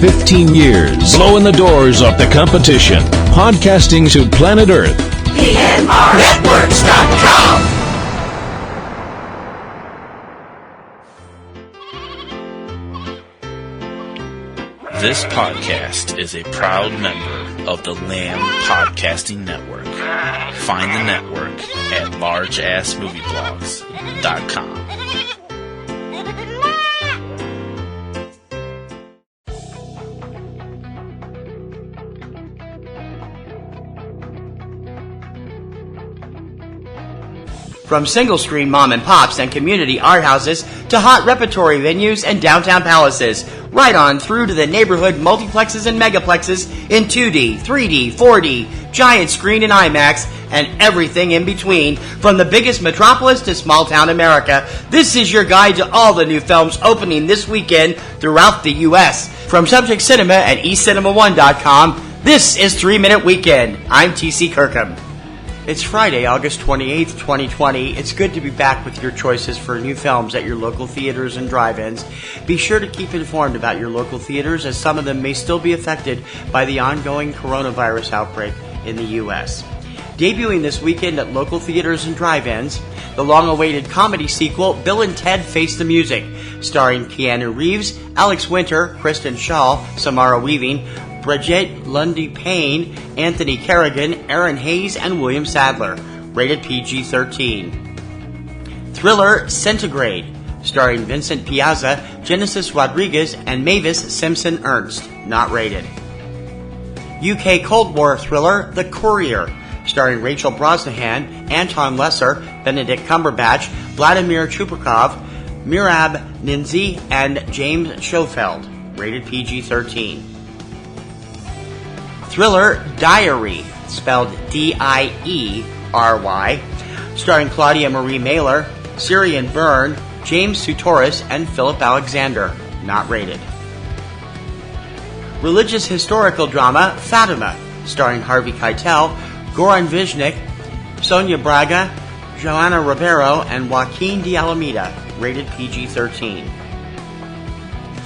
15 years, blowing the doors off the competition. Podcasting to planet Earth. PNRNetworks.com. This podcast is a proud member of the Lamb Podcasting Network. Find the network at largeassmovieblogs.com. From single-screen mom and pops and community art houses to hot repertory venues and downtown palaces, right on through to the neighborhood multiplexes and megaplexes in 2D, 3D, 4D, giant screen and IMAX, and everything in between. From the biggest metropolis to small-town America, this is your guide to all the new films opening this weekend throughout the U.S. From Subject Cinema and eCinemaOne.com, this is 3 Minute Weekend. I'm T.C. Kirkham. It's Friday, August 28th, 2020. It's good to be back with your choices for new films at your local theaters and drive-ins. Be sure to keep informed about your local theaters, as some of them may still be affected by the ongoing coronavirus outbreak in the U.S. Debuting this weekend at local theaters and drive-ins, the long-awaited comedy sequel, Bill and Ted Face the Music, starring Keanu Reeves, Alex Winter, Kristen Schaal, Samara Weaving, Bridget Lundy-Payne, Anthony Carrigan, Aaron Hayes, and William Sadler. Rated PG-13. Thriller Centigrade, starring Vincent Piazza, Genesis Rodriguez, and Mavis Simpson Ernst. Not rated. UK Cold War thriller The Courier, starring Rachel Brosnahan, Anton Lesser, Benedict Cumberbatch, Vladimir Chuprikov, Mirab Ninzi, and James Schofield. Rated PG-13. Thriller Diary, spelled D-I-E-R-Y, starring Claudia Marie Mailer, Syrian Byrne, James Sutoris, and Philip Alexander. Not rated. Religious historical drama Fatima, starring Harvey Keitel, Goran Viznik, Sonia Braga, Joana Ribeiro, and Joaquin de Alameda. Rated PG-13.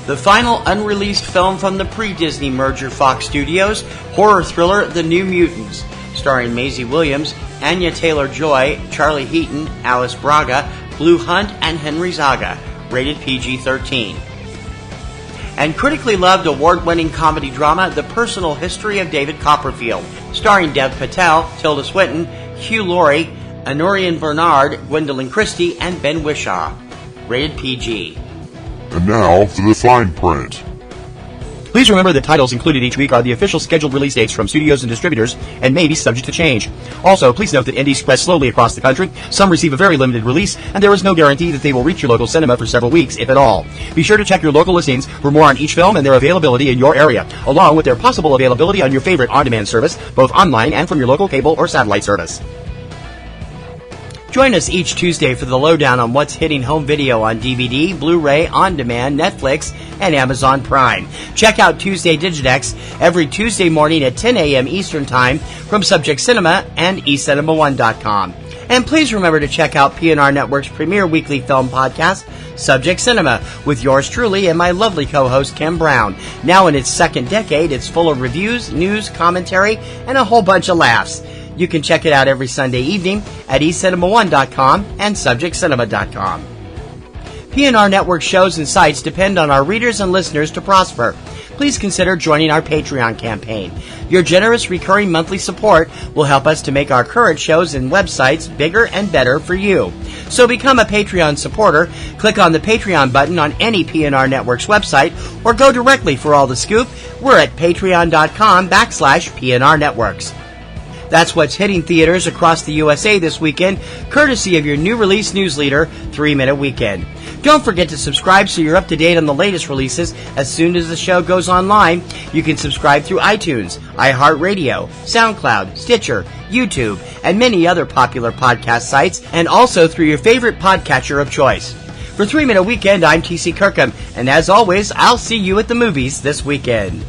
The final unreleased film from the pre-Disney merger Fox Studios, horror thriller The New Mutants, starring Maisie Williams, Anya Taylor-Joy, Charlie Heaton, Alice Braga, Blue Hunt, and Henry Zaga. Rated PG-13. And critically loved award-winning comedy drama The Personal History of David Copperfield, starring Dev Patel, Tilda Swinton, Hugh Laurie, Honorian Bernard, Gwendolyn Christie, and Ben Whishaw. Rated PG. And now for the fine print. Please remember that titles included each week are the official scheduled release dates from studios and distributors and may be subject to change. Also, please note that indies spread slowly across the country. Some receive a very limited release, and there is no guarantee that they will reach your local cinema for several weeks, if at all. Be sure to check your local listings for more on each film and their availability in your area, along with their possible availability on your favorite on-demand service, both online and from your local cable or satellite service. Join us each Tuesday for the lowdown on what's hitting home video on DVD, Blu-ray, on-demand, Netflix, and Amazon Prime. Check out Tuesday Digidex every Tuesday morning at 10 a.m. Eastern Time from Subject Cinema and eCinemaOne.com. And please remember to check out PNR Networks' premier weekly film podcast, Subject Cinema, with yours truly and my lovely co-host Kim Brown. Now in its second decade, it's full of reviews, news, commentary, and a whole bunch of laughs. You can check it out every Sunday evening at eCinemaOne.com and subjectcinema.com. PNR Network shows and sites depend on our readers and listeners to prosper. Please consider joining our Patreon campaign. Your generous recurring monthly support will help us to make our current shows and websites bigger and better for you. So become a Patreon supporter. Click on the Patreon button on any PNR Networks website or go directly for all the scoop. We're at patreon.com/PNR Networks. That's what's hitting theaters across the USA this weekend, courtesy of your new release newsleader, 3 Minute Weekend. Don't forget to subscribe so you're up to date on the latest releases as soon as the show goes online. You can subscribe through iTunes, iHeartRadio, SoundCloud, Stitcher, YouTube, and many other popular podcast sites, and also through your favorite podcatcher of choice. For 3 Minute Weekend, I'm T.C. Kirkham, and as always, I'll see you at the movies this weekend.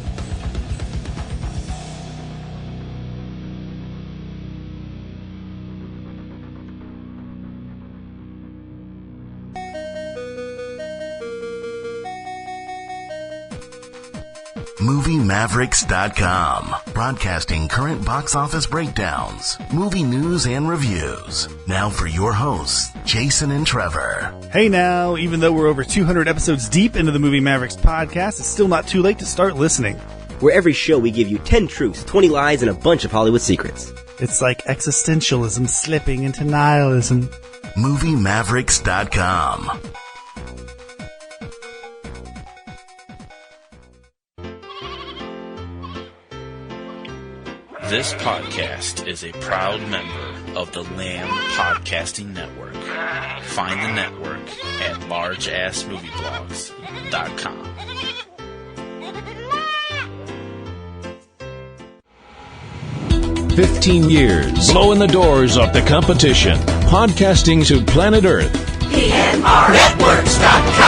MovieMavericks.com, broadcasting current box office breakdowns, movie news and reviews. Now for your hosts, Jason and Trevor. Hey now, even though we're over 200 episodes deep into the Movie Mavericks podcast, it's still not too late to start listening. Where every show we give you 10 truths, 20 lies, and a bunch of Hollywood secrets. It's like existentialism slipping into nihilism. MovieMavericks.com. This podcast is a proud member of the Lamb Podcasting Network. Find the network at largeassmovieblogs.com. "15 years, blowing the doors off the competition, podcasting to planet Earth. PNRNetworks.com.